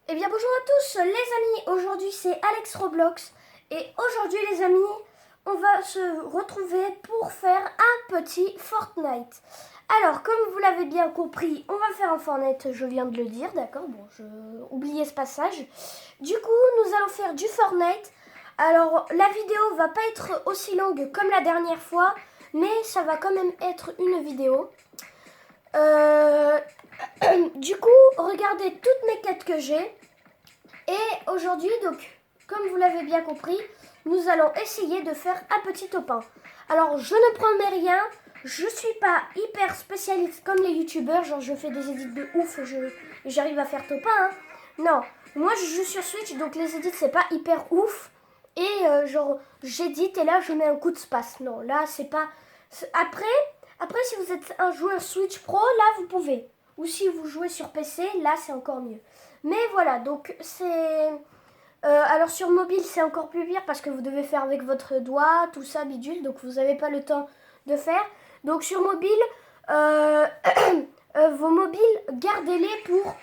Eh bien bonjour à tous les amis, aujourd'hui c'est Alex Roblox et aujourd'hui les amis on va se retrouver pour faire un petit Fortnite. Alors comme vous l'avez bien compris, on va faire un Fortnite, je viens de le dire, d'accord, bon je oubliais ce passage. Du coup nous allons faire du Fortnite. Alors la vidéo va pas être aussi longue comme la dernière fois, mais ça va quand même être une vidéo. Du coup, regardez toutes mes quêtes que j'ai. Et aujourd'hui, donc, comme vous l'avez bien compris, nous allons essayer de faire un petit top 1. Alors, je ne promets rien. Je suis pas hyper spécialiste comme les youtubeurs. Genre, je fais des edits de ouf et j'arrive à faire top 1. Hein. Non, moi je joue sur Switch, donc les edits, c'est pas hyper ouf. Et genre, j'édite et là, je mets un coup de space. Non, là, c'est pas... Après, si vous êtes un joueur Switch Pro, là, vous pouvez. Ou si vous jouez sur PC, là, c'est encore mieux. Mais voilà, donc c'est... alors sur mobile, c'est encore plus pire parce que vous devez faire avec votre doigt, tout ça, bidule. Donc vous n'avez pas le temps de faire. Donc sur mobile, vos mobiles, gardez-les pour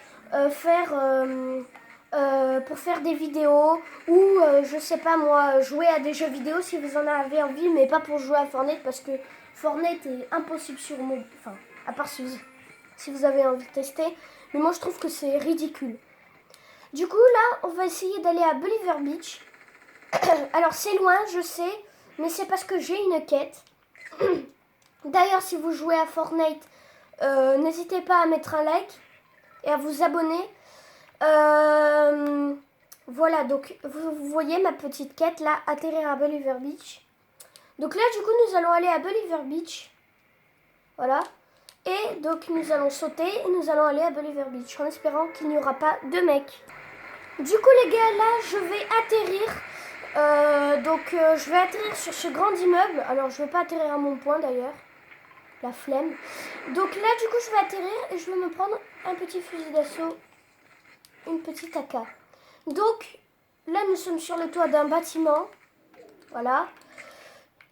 faire des vidéos ou je sais pas moi, jouer à des jeux vidéo si vous en avez envie, mais pas pour jouer à Fortnite parce que Fortnite est impossible sur mobile. Enfin, à part si vous avez envie de tester. Mais moi je trouve que c'est ridicule. Du coup là, on va essayer d'aller à Believer Beach. Alors c'est loin, je sais, mais c'est parce que j'ai une quête. D'ailleurs, si vous jouez à Fortnite, n'hésitez pas à mettre un like et à vous abonner. Voilà, donc vous voyez ma petite quête là, atterrir à Believer Beach. Donc là, du coup, nous allons aller à Believer Beach. Voilà. Et donc, nous allons sauter et nous allons aller à Believer Beach en espérant qu'il n'y aura pas de mecs. Du coup, les gars, là, je vais atterrir. Je vais atterrir sur ce grand immeuble. Alors, je ne vais pas atterrir à mon point d'ailleurs. La flemme. Donc là, du coup, je vais atterrir et je vais me prendre un petit fusil d'assaut. Une petite AK. Donc, là, nous sommes sur le toit d'un bâtiment. Voilà.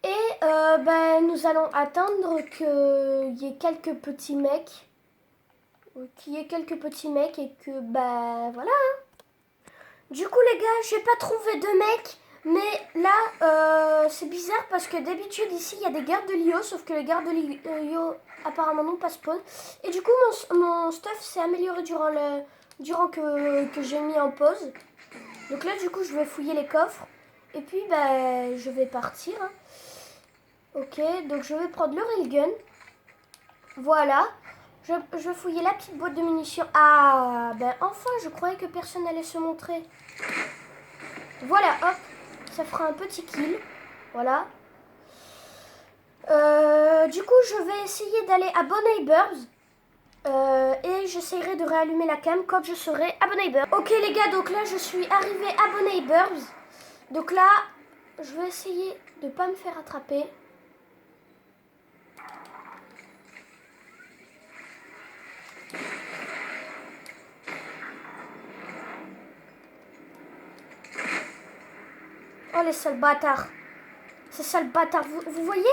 Et nous allons attendre qu'il y ait quelques petits mecs. Et que, voilà. Du coup, les gars, j'ai pas trouvé de mecs. Mais là, c'est bizarre parce que d'habitude, ici, il y a des gardes de Lio. Sauf que les gardes de Lio, apparemment, n'ont pas spawn. Et du coup, mon stuff s'est amélioré durant que j'ai mis en pause. Donc là, du coup, je vais fouiller les coffres. Et puis, je vais partir. Hein. Ok, donc je vais prendre le railgun. Voilà. Je vais fouiller la petite boîte de munitions. Ah, enfin, je croyais que personne allait se montrer. Voilà, hop. Ça fera un petit kill. Voilà. Du coup, je vais essayer d'aller à Bon Neighbors. Et j'essaierai de réallumer la cam quand je serai à Bon Neighbors. Ok les gars, donc là je suis arrivée à Bon Neighbors. Donc là, je vais essayer de ne pas me faire attraper. Oh les sales bâtards. Ces sales bâtards. Vous voyez?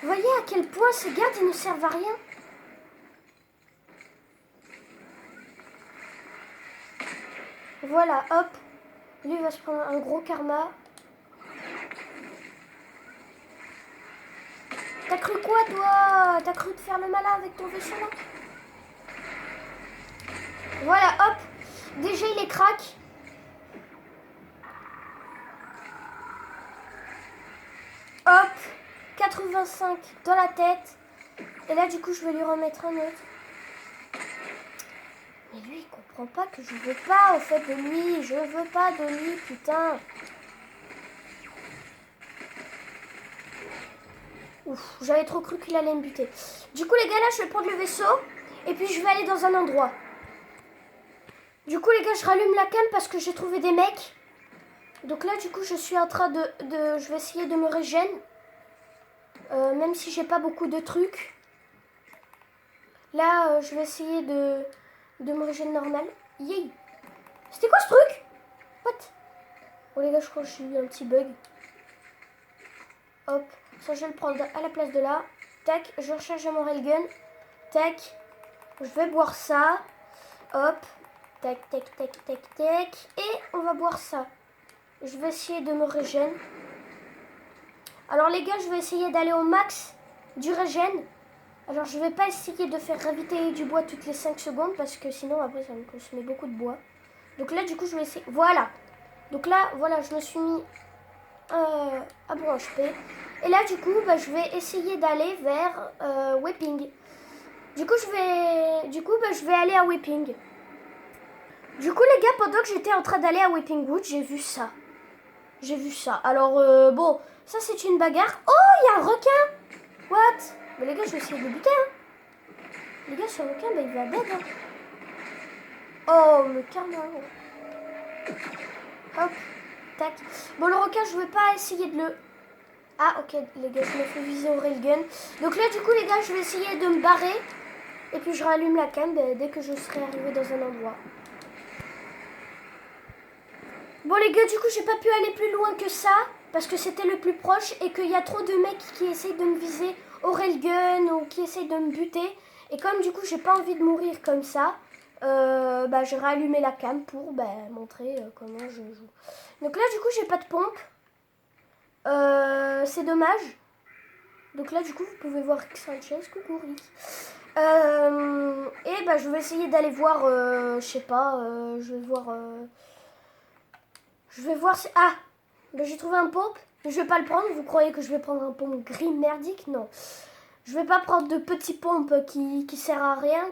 Vous voyez à quel point ces gardes ils ne servent à rien? Voilà, hop. Lui il va se prendre un gros karma. T'as cru quoi toi? T'as cru te faire le malin avec ton vaisseau là? Voilà, hop. Déjà il est crack. Hop. 85 dans la tête. Et là du coup je vais lui remettre un autre. Mais lui il comprend pas que je veux pas en fait de lui. Je veux pas de lui, putain. Ouf, j'avais trop cru qu'il allait me buter. Du coup les gars là je vais prendre le vaisseau. Et puis je vais aller dans un endroit. Du coup les gars je rallume la cam parce que j'ai trouvé des mecs. Donc là du coup je suis en train je vais essayer de me régénérer. Même si j'ai pas beaucoup de trucs. Là je vais essayer de me régénérer normal. Yay. C'était quoi ce truc? What? Bon les gars je crois que j'ai eu un petit bug. Hop. Ça je vais le prendre à la place de là. Tac. Je recharge mon railgun. Tac. Je vais boire ça. Hop. Tac, tac, tac, tac, tac. Et on va boire ça. Je vais essayer de me régénérer. Alors les gars, je vais essayer d'aller au max du régène. Alors je vais pas essayer de faire ravitailler du bois toutes les 5 secondes parce que sinon après ça me consomme beaucoup de bois. Donc là du coup je vais essayer. Voilà. Donc là voilà, je me suis mis à bon HP. Et là du coup je vais essayer d'aller vers Whipping. Du coup je vais aller à Whipping. Du coup les gars, pendant que j'étais en train d'aller à Whipping Wood, j'ai vu ça. J'ai vu ça. Alors bon, ça c'est une bagarre. Oh, il y a un requin. What? Mais les gars, je vais essayer de le buter. Hein. Les gars, ce requin, il va dead. Hein. Oh, le carnage. Hop, tac. Bon, le requin, je vais pas essayer de le... Ah, ok, les gars, je me fais viser au railgun. Donc là, du coup, les gars, je vais essayer de me barrer. Et puis, je rallume la cam dès que je serai arrivé dans un endroit. Bon, les gars, du coup, j'ai pas pu aller plus loin que ça. Parce que c'était le plus proche et qu'il y a trop de mecs qui essayent de me viser au railgun ou qui essayent de me buter. Et comme du coup j'ai pas envie de mourir comme ça, j'ai rallumé la cam pour montrer comment je joue. Donc là du coup j'ai pas de pompe. C'est dommage. Donc là du coup vous pouvez voir Rick Sanchez, coucou Rick. Je vais essayer d'aller voir, je sais pas, je vais voir si... Ah, j'ai trouvé un pompe. Je vais pas le prendre. Vous croyez que je vais prendre un pompe gris merdique? Non. Je vais pas prendre de petits pompes qui sert à rien.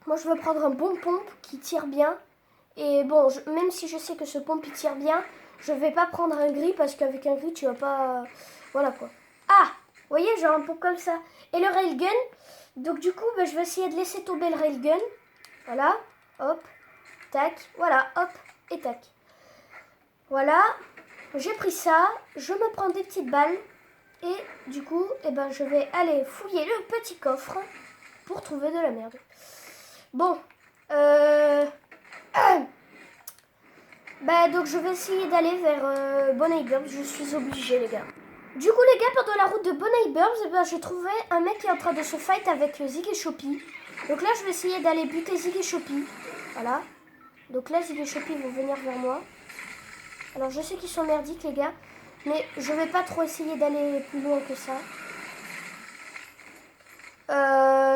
Moi, je veux prendre un bon pompe qui tire bien. Et bon, même si je sais que ce pompe il tire bien, je vais pas prendre un gris parce qu'avec un gris, tu vas pas... Voilà quoi. Ah, vous voyez, j'ai un pompe comme ça. Et le railgun. Donc du coup, je vais essayer de laisser tomber le railgun. Voilà. Hop. Tac. Voilà. Hop. Et tac. Voilà. J'ai pris ça, je me prends des petites balles et du coup, je vais aller fouiller le petit coffre pour trouver de la merde. Bon, donc je vais essayer d'aller vers Bonnie Burbs, je suis obligée les gars. Du coup les gars, pendant la route de Bonnie Burbs, j'ai trouvé un mec qui est en train de se fight avec Zig et Shoppy. Donc là, je vais essayer d'aller buter Zig et Shoppy. Voilà. Donc là, Zig et Shoppy vont venir vers moi. Alors je sais qu'ils sont merdiques les gars, mais je vais pas trop essayer d'aller plus loin que ça.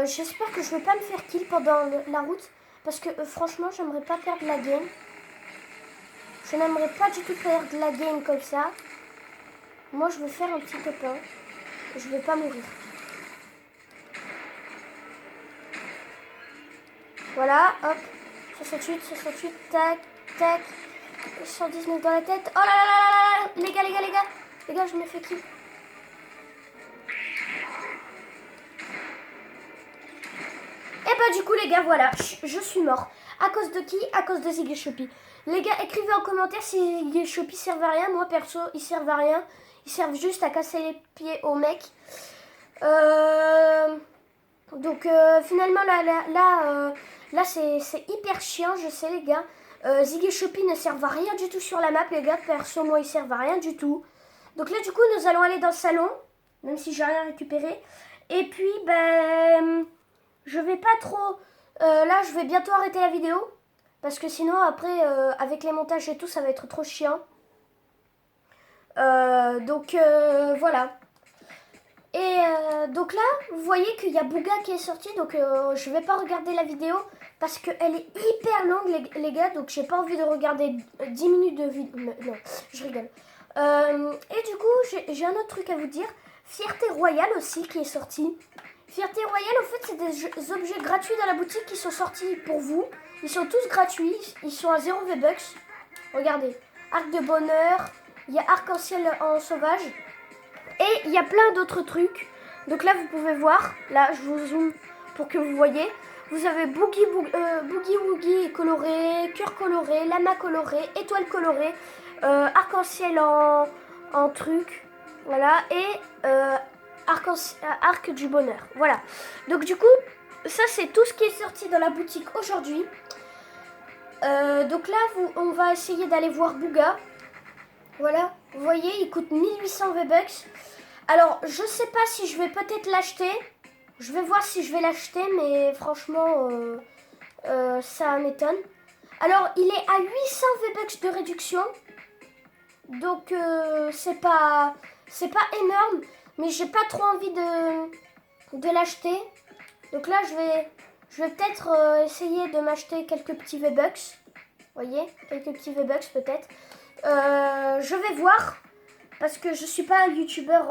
J'espère que je vais pas me faire kill pendant la route, parce que franchement j'aimerais pas perdre la game. Je n'aimerais pas du tout perdre la game comme ça. Moi je veux faire un petit copain, je veux pas mourir. Voilà, hop, 68, 68, tac, tac. 119 dans la tête. Oh là là là là. Les gars, je me fais kill. Et du coup les gars, voilà, je suis mort. À cause de qui? À cause de Zig et Shoppy. Les gars, écrivez en commentaire si Zig et Shoppy servent à rien. Moi perso, ils servent à rien. Ils servent juste à casser les pieds aux mecs. Finalement là c'est hyper chiant, je sais les gars. Zig et Shoppy ne servent à rien du tout sur la map les gars, perso moi ils servent à rien du tout. Donc là du coup nous allons aller dans le salon, même si j'ai rien récupéré. Et puis je vais pas trop, là je vais bientôt arrêter la vidéo. Parce que sinon après avec les montages et tout ça va être trop chiant. Voilà. Et donc là, vous voyez qu'il y a Bouga qui est sorti, donc je vais pas regarder la vidéo parce qu'elle est hyper longue les gars, donc j'ai pas envie de regarder 10 minutes de vidéo. Non, je rigole. Et du coup, j'ai un autre truc à vous dire. Fierté Royale aussi qui est sorti. Fierté Royale, en fait, c'est des objets gratuits dans la boutique qui sont sortis pour vous. Ils sont tous gratuits, ils sont à 0 V-Bucks. Regardez, arc de bonheur, il y a arc-en-ciel en sauvage. Et il y a plein d'autres trucs. Donc là, vous pouvez voir. Là, je vous zoome pour que vous voyez. Vous avez Boogie Woogie coloré, cœur coloré, lama coloré, étoile colorée, arc-en-ciel en truc. Voilà. Et arc du bonheur. Voilà. Donc du coup, ça c'est tout ce qui est sorti dans la boutique aujourd'hui. Donc là, on va essayer d'aller voir Bouga. Voilà, vous voyez, il coûte 1800 V-Bucks. Alors, je sais pas si je vais peut-être l'acheter. Je vais voir si je vais l'acheter, mais franchement, Ça m'étonne. Alors, il est à 800 V-Bucks de réduction. Donc, c'est pas énorme. Mais j'ai pas trop envie de l'acheter. Donc là, je vais peut-être essayer de m'acheter quelques petits V-Bucks. Vous voyez, quelques petits V-Bucks peut-être. Je vais voir. Parce que je suis pas un youtubeur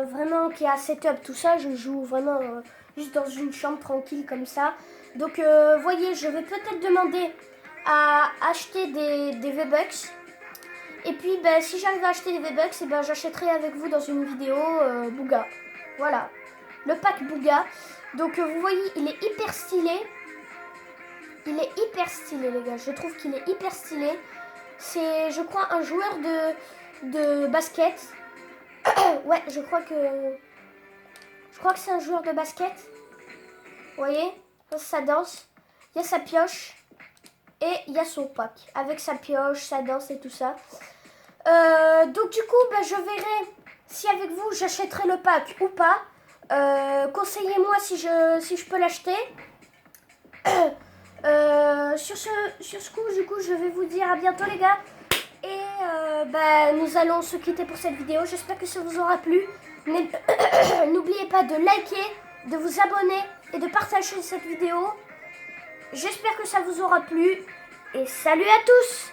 vraiment qui a setup tout ça. Je joue vraiment juste dans une chambre tranquille comme ça. Donc voyez, je vais peut-être demander à acheter des V-Bucks. Et puis ben, si j'arrive à acheter des V-Bucks, ben, j'achèterai avec vous dans une vidéo Booga. Voilà, le pack Booga. Donc vous voyez, il est hyper stylé. Il est hyper stylé les gars, je trouve qu'il est hyper stylé. C'est je crois un joueur de basket. Ouais, je crois que c'est un joueur de basket. Vous voyez, ça danse. Il y a sa pioche et il y a son pack avec sa pioche, sa danse et tout ça. Donc du coup, je verrai si avec vous j'achèterai le pack ou pas. Conseillez-moi si je peux l'acheter. Sur ce coup, du coup, je vais vous dire à bientôt les gars. Et nous allons se quitter pour cette vidéo. J'espère que ça vous aura plu. N'oubliez pas de liker, de vous abonner et de partager cette vidéo. J'espère que ça vous aura plu. Et salut à tous!